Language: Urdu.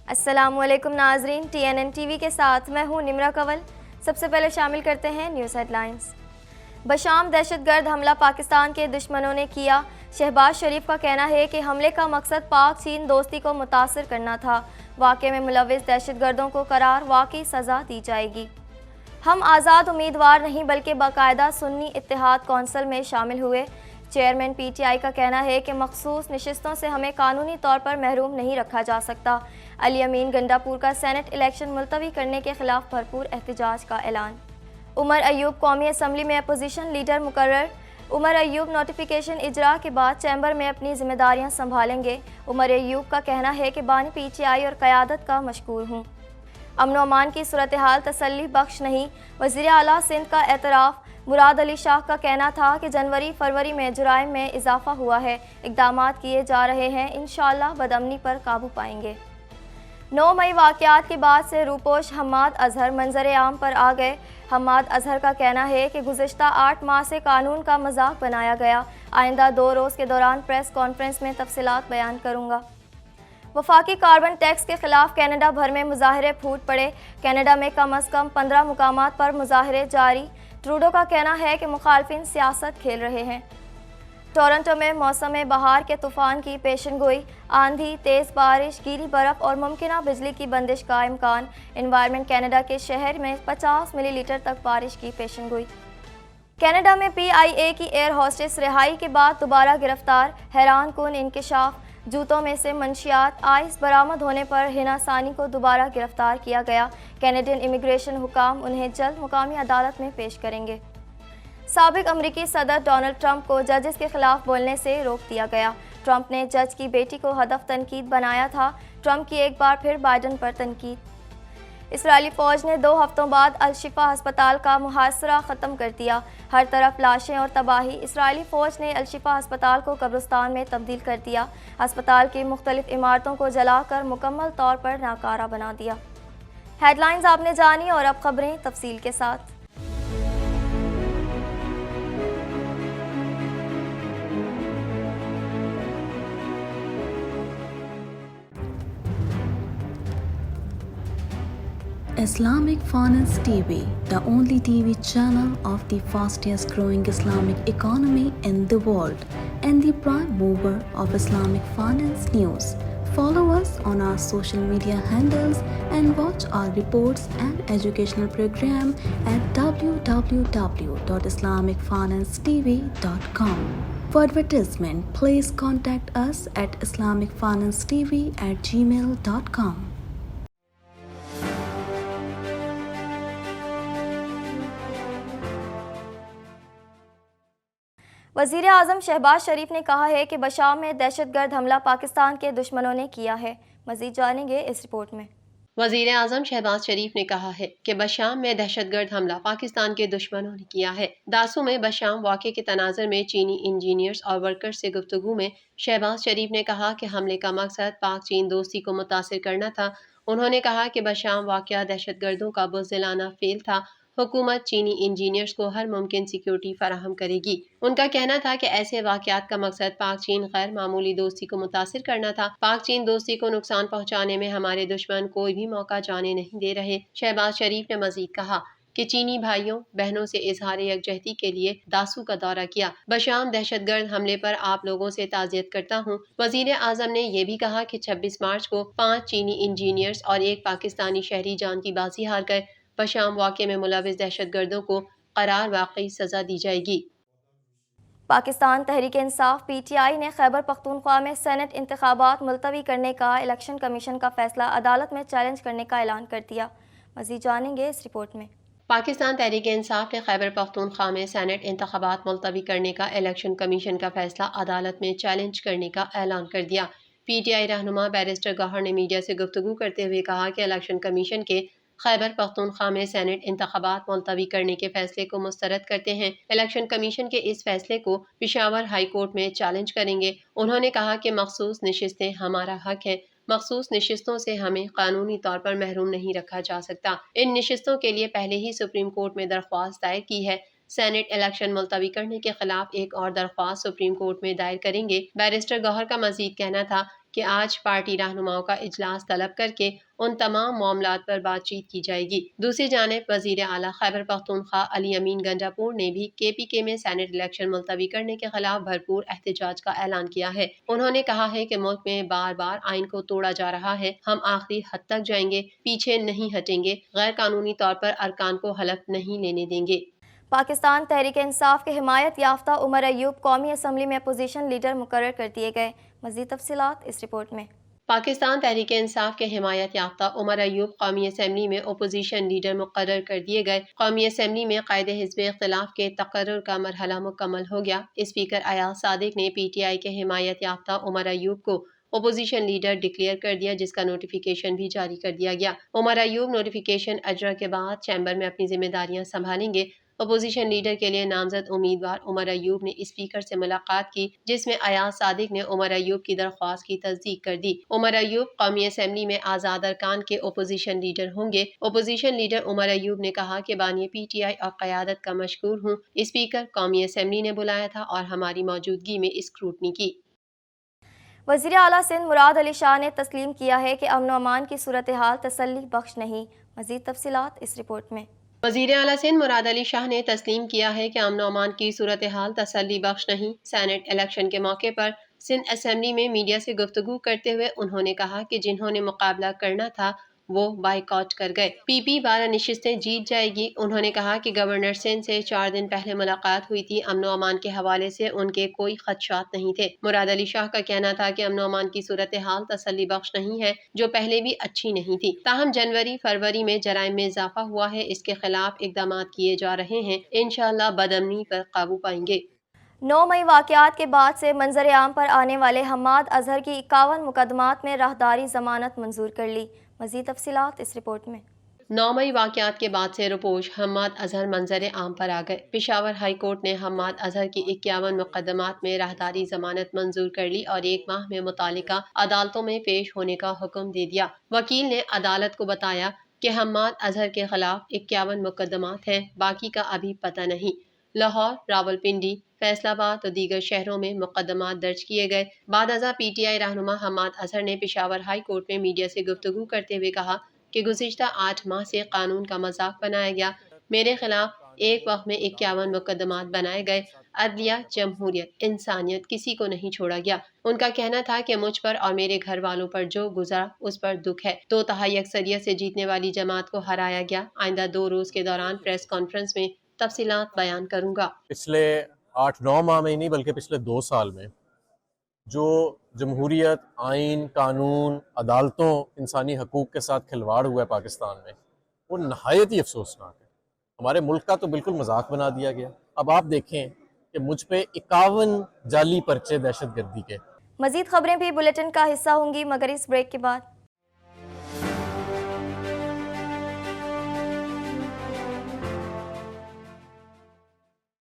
السلام علیکم ناظرین، TNN ٹی وی کے ساتھ میں ہوں نمرہ کنول۔ سب سے پہلے شامل کرتے ہیں نیوز ہیڈ لائنز۔ بشام دہشت گرد حملہ پاکستان کے دشمنوں نے کیا۔ شہباز شریف کا کہنا ہے کہ حملے کا مقصد پاک چین دوستی کو متاثر کرنا تھا۔ واقعے میں ملوث دہشت گردوں کو قرار واقعی سزا دی جائے گی۔ ہم آزاد امیدوار نہیں بلکہ باقاعدہ سنی اتحاد کونسل میں شامل ہوئے۔ چیئرمین PTI کا کہنا ہے کہ مخصوص نشستوں سے ہمیں قانونی طور پر محروم نہیں رکھا جا سکتا۔ علی امین گنڈاپور کا سینٹ الیکشن ملتوی کرنے کے خلاف بھرپور احتجاج کا اعلان۔ عمر ایوب قومی اسمبلی میں اپوزیشن لیڈر مقرر۔ عمر ایوب نوٹیفیکیشن اجرا کے بعد چیمبر میں اپنی ذمہ داریاں سنبھالیں گے۔ عمر ایوب کا کہنا ہے کہ بانی PTI اور قیادت کا مشکور ہوں۔ امن و امان کی صورتحال تسلی بخش نہیں، وزیر اعلیٰ سندھ کا اعتراف۔ مراد علی شاہ کا کہنا تھا کہ جنوری فروری میں جرائم میں اضافہ ہوا ہے، اقدامات کیے جا رہے ہیں، انشاءاللہ بدامنی پر قابو پائیں گے۔ 9 مئی واقعات کے بعد سے روپوش حماد اظہر منظر عام پر آ گئے۔ حماد اظہر کا کہنا ہے کہ گزشتہ 8 ماہ سے قانون کا مذاق بنایا گیا، آئندہ 2 روز کے دوران پریس کانفرنس میں تفصیلات بیان کروں گا۔ وفاقی کاربن ٹیکس کے خلاف کینیڈا بھر میں مظاہرے پھوٹ پڑے۔ کینیڈا میں کم از کم 15 مقامات پر مظاہرے جاری۔ ٹروڈو کا کہنا ہے کہ مخالفین سیاست کھیل رہے ہیں۔ ٹورنٹو میں موسم بہار کے طوفان کی پیشن گوئی، آندھی، تیز بارش، گیلی برف اور ممکنہ بجلی کی بندش کا امکان۔ انوائرمنٹ کینیڈا کے شہر میں 50 ملی لیٹر تک بارش کی پیشن گوئی۔ کینیڈا میں PIA کی ایئر ہوسٹس رہائی کے بعد دوبارہ گرفتار، حیران کن انکشاف۔ جوتوں میں سے منشیات آئس برآمد ہونے پر ہنا ثانی کو دوبارہ گرفتار کیا گیا۔ کینیڈین امیگریشن حکام انہیں جلد مقامی عدالت میں پیش کریں گے۔ سابق امریکی صدر ڈونلڈ ٹرمپ کو ججز کے خلاف بولنے سے روک دیا گیا۔ ٹرمپ نے جج کی بیٹی کو ہدف تنقید بنایا تھا۔ ٹرمپ کی ایک بار پھر بائیڈن پر تنقید۔ اسرائیلی فوج نے 2 ہفتوں بعد الشفا ہسپتال کا محاصرہ ختم کر دیا، ہر طرف لاشیں اور تباہی۔ اسرائیلی فوج نے الشفا ہسپتال کو قبرستان میں تبدیل کر دیا، ہسپتال کی مختلف عمارتوں کو جلا کر مکمل طور پر ناکارہ بنا دیا۔ ہیڈ لائنز آپ نے جانی اور اب خبریں تفصیل کے ساتھ۔ Islamic Finance TV, the only TV channel of the fastest growing Islamic economy in the world and the prime mover of Islamic finance news. Follow us on our social media handles and watch our reports and educational program at www.islamicfinancetv.com. For advertisement, please contact us at islamicfinancetv@gmail.com. وزیر اعظم شہباز شریف نے کہا ہے کہ بشام میں دہشت گرد حملہ پاکستان کے دشمنوں نے کیا ہے۔ مزید جانیں گے اس رپورٹ میں۔ وزیر اعظم شہباز شریف نے کہا ہے کہ بشام میں دہشت گرد حملہ پاکستان کے دشمنوں نے کیا ہے۔ داسو میں بشام واقعے کے تناظر میں چینی انجینئرز اور ورکرز سے گفتگو میں شہباز شریف نے کہا کہ حملے کا مقصد پاک چین دوستی کو متاثر کرنا تھا۔ انہوں نے کہا کہ بشام واقعہ دہشت گردوں کا بزدلانہ فعل تھا۔ حکومت چینی انجینئرز کو ہر ممکن سیکیورٹی فراہم کرے گی۔ ان کا کہنا تھا کہ ایسے واقعات کا مقصد پاک چین غیر معمولی دوستی کو متاثر کرنا تھا۔ پاک چین دوستی کو نقصان پہنچانے میں ہمارے دشمن کوئی بھی موقع جانے نہیں دے رہے۔ شہباز شریف نے مزید کہا کہ چینی بھائیوں بہنوں سے اظہار یکجہتی کے لیے داسو کا دورہ کیا۔ بشام دہشت گرد حملے پر آپ لوگوں سے تعزیت کرتا ہوں۔ وزیر اعظم نے یہ بھی کہا کہ 26 مارچ کو 5 چینی انجینئرز اور 1 پاکستانی شہری جان کی بازی ہار گئے۔ بشام واقعے میں ملوث دہشت گردوں کو قرار واقعی سزا دی جائے گی۔ پاکستان تحریک انصاف PTI نے خیبر پختونخوا میں سینٹ انتخابات ملتوی کرنے کا الیکشن کمیشن کا فیصلہ عدالت میں چیلنج کرنے کا اعلان کر دیا۔ مزید جانیں گے اس رپورٹ میں۔ پاکستان تحریک انصاف نے خیبر پختونخوا میں سینٹ انتخابات ملتوی کرنے کا الیکشن کمیشن کا فیصلہ عدالت میں چیلنج کرنے کا اعلان کر دیا۔ PTI رہنما بیرسٹر گوہر نے میڈیا سے گفتگو کرتے ہوئے کہا کہ الیکشن کمیشن کے خیبر پختونخوا میں سینٹ انتخابات ملتوی کرنے کے فیصلے کو مسترد کرتے ہیں۔ الیکشن کمیشن کے اس فیصلے کو پشاور ہائی کورٹ میں چیلنج کریں گے۔ انہوں نے کہا کہ مخصوص نشستیں ہمارا حق ہے، مخصوص نشستوں سے ہمیں قانونی طور پر محروم نہیں رکھا جا سکتا۔ ان نشستوں کے لیے پہلے ہی سپریم کورٹ میں درخواست دائر کی ہے۔ سینٹ الیکشن ملتوی کرنے کے خلاف ایک اور درخواست سپریم کورٹ میں دائر کریں گے۔ بیرسٹر گوہر کا مزید کہنا تھا کہ آج پارٹی رہنماؤں کا اجلاس طلب کر کے ان تمام معاملات پر بات چیت کی جائے گی۔ دوسری جانب وزیر اعلیٰ خیبر پختونخوا علی امین گنڈاپور نے بھی KPK میں سینٹ الیکشن ملتوی کرنے کے خلاف بھرپور احتجاج کا اعلان کیا ہے۔ انہوں نے کہا ہے کہ ملک میں بار بار آئین کو توڑا جا رہا ہے، ہم آخری حد تک جائیں گے، پیچھے نہیں ہٹیں گے، غیر قانونی طور پر ارکان کو حلف نہیں لینے دیں گے۔ پاکستان تحریک انصاف کے حمایت یافتہ عمر ایوب قومی اسمبلی میں اپوزیشن لیڈر مقرر کر دیے گئے۔ مزید تفصیلات اس رپورٹ میں۔ پاکستان تحریک انصاف کے حمایت یافتہ عمر ایوب قومی اسمبلی میں اپوزیشن لیڈر مقرر کر دیے گئے۔ قومی اسمبلی میں قائد حزب اختلاف کے تقرر کا مرحلہ مکمل ہو گیا۔ اسپیکر ایاز صادق نے PTI کے حمایت یافتہ عمر ایوب کو اپوزیشن لیڈر ڈکلیئر کر دیا، جس کا نوٹیفیکیشن بھی جاری کر دیا گیا۔ عمر ایوب نوٹیفیکیشن اجرا کے بعد چیمبر میں اپنی ذمہ داریاں سنبھالیں گے۔ اپوزیشن لیڈر کے لیے نامزد امیدوار عمر ایوب نے اسپیکر سے ملاقات کی، جس میں ایاز صادق نے عمر ایوب کی درخواست کی تصدیق کر دی۔ عمر ایوب قومی اسمبلی میں آزاد ارکان کے اپوزیشن لیڈر ہوں گے۔ اپوزیشن لیڈر عمر ایوب نے کہا کہ بانی PTI اور قیادت کا مشکور ہوں، اسپیکر قومی اسمبلی نے بلایا تھا اور ہماری موجودگی میں اسکروٹنی کی۔ وزیر اعلیٰ سندھ مراد علی شاہ نے تسلیم کیا ہے کہ امن و امان کی صورتحال تسلی بخش نہیں۔ مزید تفصیلات اس رپورٹ میں۔ وزیر اعلیٰ سندھ مراد علی شاہ نے تسلیم کیا ہے کہ امن و امان کی صورتحال تسلی بخش نہیں۔ سینٹ الیکشن کے موقع پر سندھ اسمبلی میں میڈیا سے گفتگو کرتے ہوئے انہوں نے کہا کہ جنہوں نے مقابلہ کرنا تھا وہ بائیکاٹ کر گئے۔ PP 12 نشستیں جیت جائے گی۔ انہوں نے کہا کہ گورنر سندھ سے 4 دن پہلے ملاقات ہوئی تھی، امن و امان کے حوالے سے ان کے کوئی خدشات نہیں تھے۔ مراد علی شاہ کا کہنا تھا کہ امن و امان کی صورتحال تسلی بخش نہیں ہے، جو پہلے بھی اچھی نہیں تھی، تاہم جنوری فروری میں جرائم میں اضافہ ہوا ہے، اس کے خلاف اقدامات کیے جا رہے ہیں، انشاءاللہ بدامنی پر قابو پائیں گے۔ 9 مئی واقعات کے بعد سے منظر عام پر آنے والے حماد اظہر کی 51 مقدمات میں راہداری ضمانت منظور کر لی۔ مزید تفصیلات اس رپورٹ میں۔ 9 مئی واقعات کے بعد سے روپوش حماد اظہر منظر عام پر آ گئے۔ پشاور ہائی کورٹ نے حماد اظہر کی 51 مقدمات میں راہداری ضمانت منظور کر لی اور 1 ماہ میں متعلقہ عدالتوں میں پیش ہونے کا حکم دے دیا۔ وکیل نے عدالت کو بتایا کہ حماد اظہر کے خلاف 51 مقدمات ہیں، باقی کا ابھی پتہ نہیں۔ لاہور، راولپنڈی، فیصل آباد اور دیگر شہروں میں مقدمات درج کیے گئے۔ بعد ازاں PTI رہنما حماد اظہر نے پشاور ہائی کورٹ میں میڈیا سے گفتگو کرتے ہوئے کہا کہ گزشتہ 8 ماہ سے قانون کا مذاق بنایا گیا، میرے خلاف ایک وقت میں 51 مقدمات بنائے گئے، عدلیہ، جمہوریت، انسانیت کسی کو نہیں چھوڑا گیا۔ ان کا کہنا تھا کہ مجھ پر اور میرے گھر والوں پر جو گزرا اس پر دکھ ہے۔ 2/3 اکثریت سے جیتنے والی جماعت کو ہرایا گیا۔ آئندہ 2 روز کے دوران پریس کانفرنس میں تفصیلات بیان کروں گا۔ پچھلے 8-9 ماہ میں ہی نہیں بلکہ پچھلے 2 سال میں جو جمہوریت، آئین، قانون، عدالتوں، انسانی حقوق کے ساتھ کھلواڑ ہوا ہے پاکستان میں، وہ نہایت ہی افسوسناک ہے۔ ہمارے ملک کا تو بالکل مذاق بنا دیا گیا۔ اب آپ دیکھیں کہ مجھ پہ 51 جعلی پرچے دہشت گردی کے۔ مزید خبریں بھی بلیٹن کا حصہ ہوں گی مگر اس بریک کے بعد۔